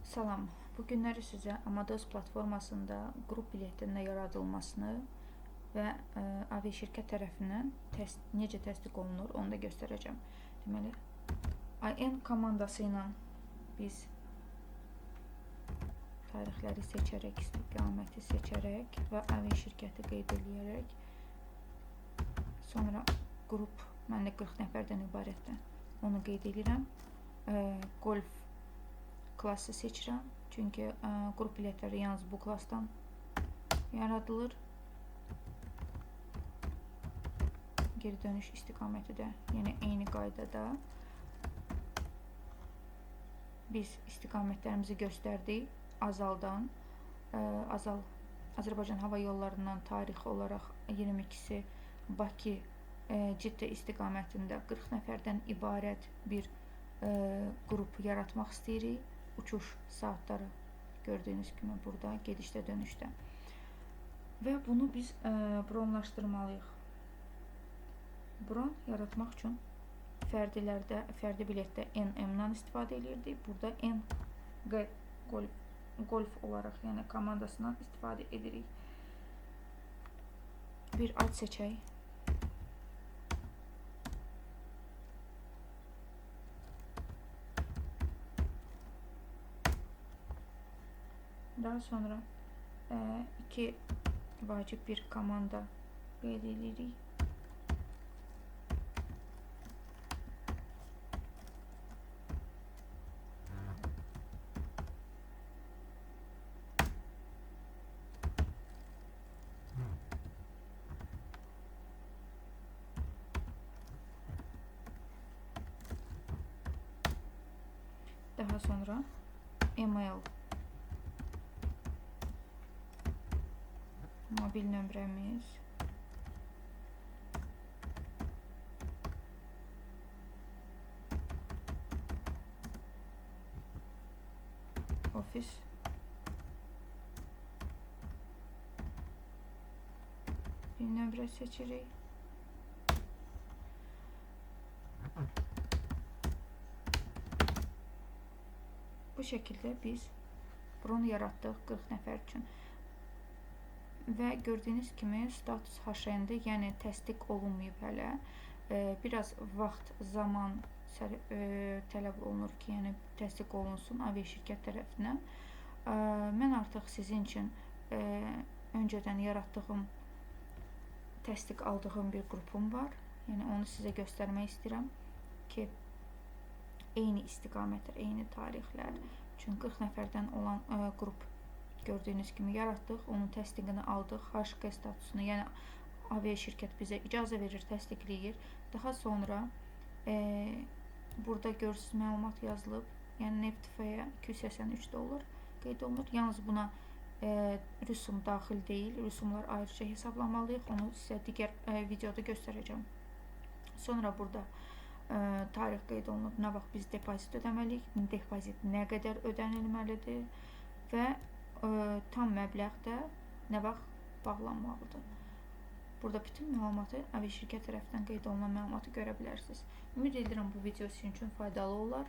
Salam, bu günləri sizə Amadeus platformasında qrup biletinin yaradılmasını və aviaşirkət tərəfindən necə təsdiq olunur, onu da göstərəcəm. Deməli, AN komandası ilə biz tarixləri seçərək, istiqaməti seçərək və aviaşirkəti qeyd edərək, sonra qrup, məndə 40 nəfərdən ibarətdir, onu qeyd edirəm. Golf klası seçirəm, çünki qrup biletləri yalnız bu klasdan yaradılır. Geri dönüş istiqaməti də yəni eyni qaydada. Biz istiqamətlərimizi göstərdik. Azaldan, Azərbaycan Hava Yollarından tarixi olaraq 22-si Bakı Ciddə istiqamətində 40 nəfərdən ibarət bir qrup yaratmaq istəyirik. Uçuş saatları gördüyünüz kimi burada, gedişdə, dönüşdə. Və bunu biz bronlaşdırmalıyıq. Bron yaratmaq üçün fərdi biletdə NM-dan istifadə edirdik. Burada NG Golf olaraq, yəni komandasından istifadə edirik. Bir ad seçək. Daha sonra iki vacib bir komanda qeyd edirik. Daha sonra email, mobil nömrəmiz, ofis, bir nömrə seçirik. Bu şəkildə biz bron yaratdıq 40 nəfər üçün. Və gördüyünüz kimi status HN-dir, yəni təsdiq olunmayıb hələ. Biraz vaxt, zaman tələb olunur ki, yəni təsdiq olunsun aviaşirkət tərəfindən. Mən artıq sizin üçün öncədən yaratdığım, təsdiq aldığım bir qrupum var. Yəni onu sizə göstərmək istəyirəm ki, eyni istiqamətlər, eyni tarixlər. Çünki 40 nəfərdən olan qrup gördüyünüz kimi yaratdıq, onun təsdiqini aldıq, HQ statusunu, yəni aviaşirkət bizə icazə verir, təsdiqləyir. Daha sonra burada görürsünüz məlumat yazılıb, yəni Neft-F-yə $283 qeyd olunur. Yalnız buna rüsum daxil deyil, rüsumlar ayrıca hesablamalıyıq, onu sizə digər videoda göstərəcəm. Sonra burada tarix qeyd olunub, nə vaxt biz depozit ödəməliyik, depozit nə qədər ödənilməlidir və tam məbləğdə nə vaxt bağlanmalıdır. Burada bütün məlumatı aviaşirkət tərəfindən qeyd olunan məlumatı görə bilərsiniz. Ümid edirəm bu video sizin üçün faydalı olar.